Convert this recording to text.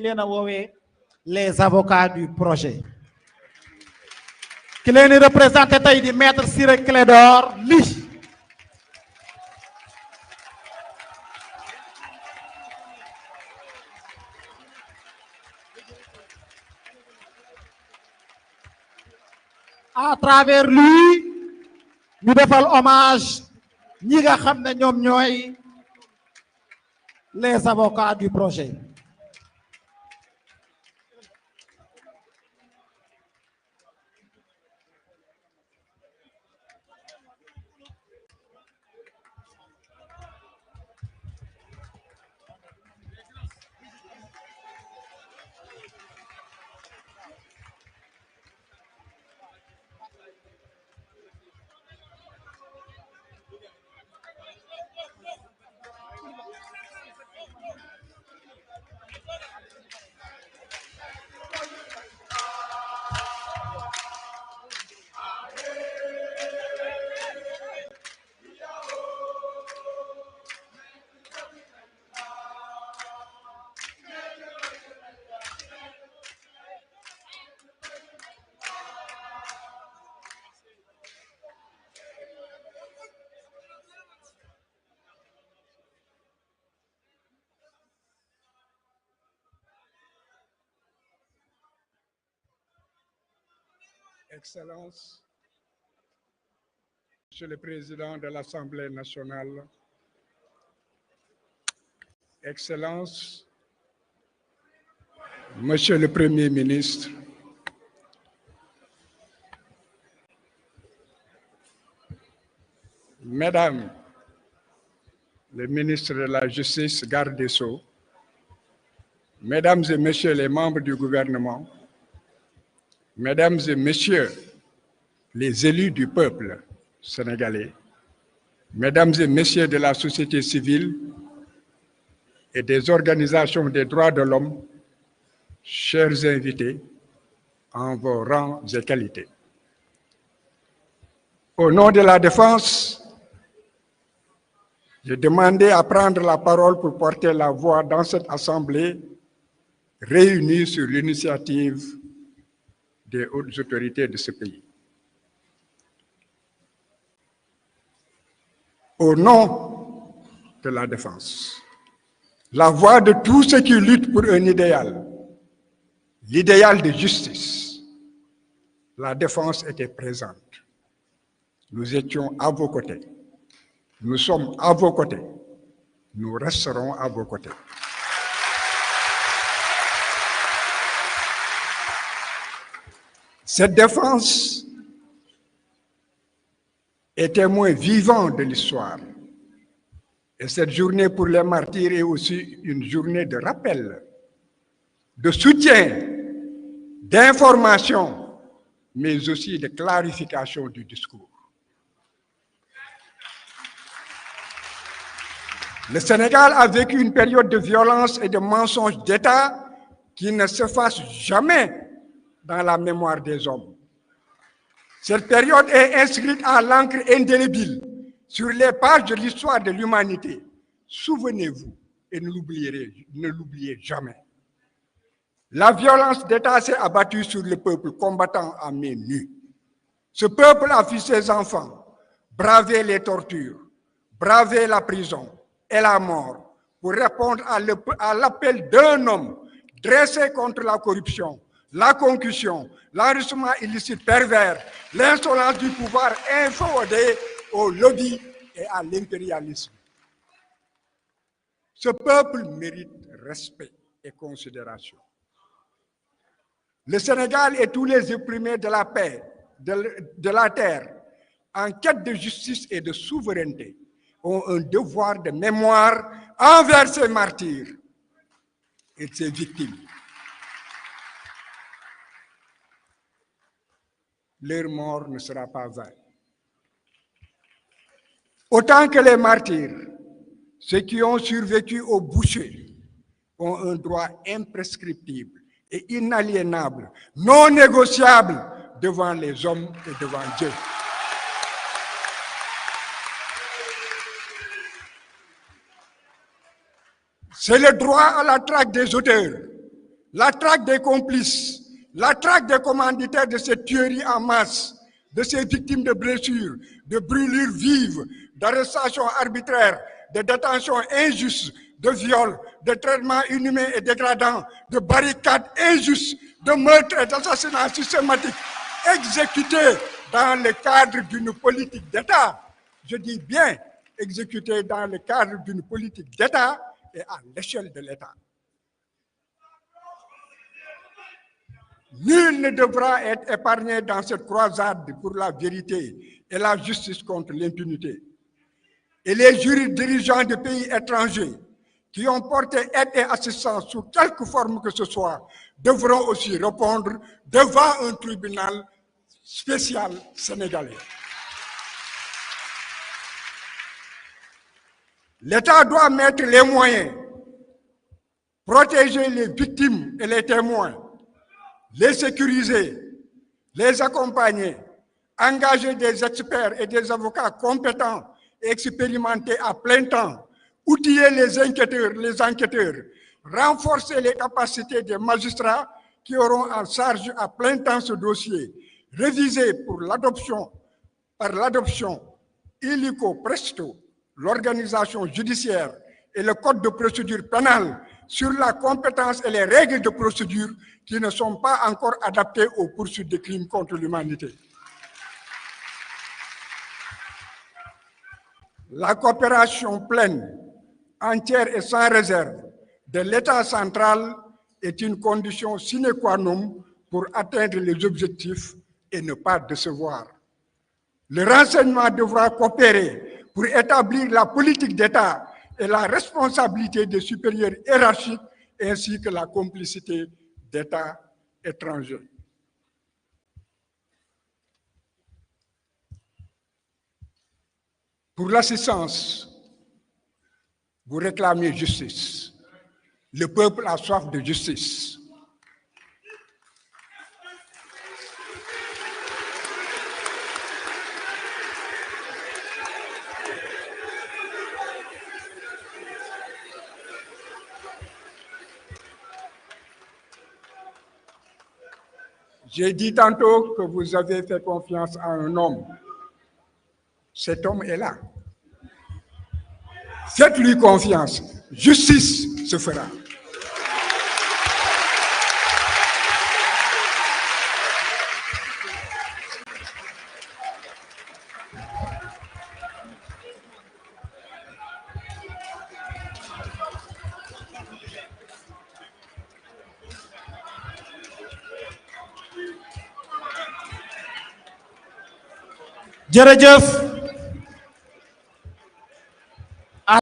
leen a woowee les avocats du projet ki leen di représenté tey di maître Ciré Clédor Ly. À travers lui ñu defal hommage ñi nga xam ne ñoom ñooy les avocats du projet. Excellences, Monsieur le Président de l'Assemblée nationale, Excellences, Monsieur le Premier ministre, Mesdames les ministres de la Justice, garde des Sceaux, Mesdames et Messieurs les membres du gouvernement, Mesdames et Messieurs les élus du peuple sénégalais, Mesdames et Messieurs de la société civile et des organisations des droits de l'homme, chers invités, en vos rangs et qualités. Au nom de la défense, j'ai demandé à prendre la parole pour porter la voix dans cette assemblée réunie sur l'initiative des hautes autorités de ce pays. Au nom de la défense, la voix de tous ceux qui luttent pour un idéal, l'idéal de justice, la défense était présente. Nous étions à vos côtés. Nous sommes à vos côtés. Nous resterons à vos côtés. Cette défense est témoin vivant de l'histoire. Et cette journée pour les martyrs est aussi une journée de rappel, de soutien, d'information, mais aussi de clarification du discours. Le Sénégal a vécu une période de violence et de mensonges d'État qui ne s'efface jamais dans la mémoire des hommes. Cette période est inscrite à l'encre indélébile sur les pages de l'histoire de l'humanité. Souvenez-vous et ne l'oubliez jamais. La violence d'État s'est abattue sur le peuple combattant à main nue. Ce peuple a vu ses enfants braver les tortures, braver la prison et la mort pour répondre à l'appel d'un homme dressé contre la corruption, la concussion, l'enrichissement illicite pervers, l'insolence du pouvoir inféodé au lobby et à l'impérialisme. Ce peuple mérite respect et considération. Le Sénégal et tous les opprimés de la paix, de la terre, en quête de justice et de souveraineté, ont un devoir de mémoire envers ces martyrs et ces victimes. Leur mort ne sera pas vaine. Autant que les martyrs, ceux qui ont survécu au bûcher ont un droit imprescriptible et inaliénable, non négociable devant les hommes et devant Dieu. C'est le droit à la traque des auteurs, la traque des complices, la traque des commanditaires de cette tuerie en masse, de ces victimes de blessures, de brûlures vives, d'arrestations arbitraires, de détentions injustes, de viols, de traitements inhumains et dégradants, de barricades injustes, de meurtres et d'assassinats systématiques exécutés dans le cadre d'une politique d'État. Je dis bien exécutés dans le cadre d'une politique d'État et à l'échelle de l'État. Nul ne devra être épargné dans cette croisade pour la vérité et la justice contre l'impunité. Et les jurys dirigeants de pays étrangers qui ont porté aide et assistance sous quelque forme que ce soit devront aussi répondre devant un tribunal spécial sénégalais. L'État doit mettre les moyens, protéger les victimes et les témoins, les sécuriser, les accompagner, engager des experts et des avocats compétents et expérimentés à plein temps, outiller les enquêteurs, renforcer les capacités des magistrats qui auront en charge à plein temps ce dossier, réviser par l'adoption illico presto l'organisation judiciaire et le code de procédure pénale sur la compétence et les règles de procédure qui ne sont pas encore adaptées aux poursuites de crimes contre l'humanité. La coopération pleine, entière et sans réserve de l'État central est une condition sine qua non pour atteindre les objectifs et ne pas décevoir. Le renseignement devra coopérer pour établir la politique d'État et la responsabilité des supérieurs hiérarchiques ainsi que la complicité d'États étrangers. Pour l'assistance, vous réclamez justice. Le peuple a soif de justice. J'ai dit tantôt que vous avez fait confiance à un homme. Cet homme est là. Faites-lui confiance. Justice se fera. jërëjëf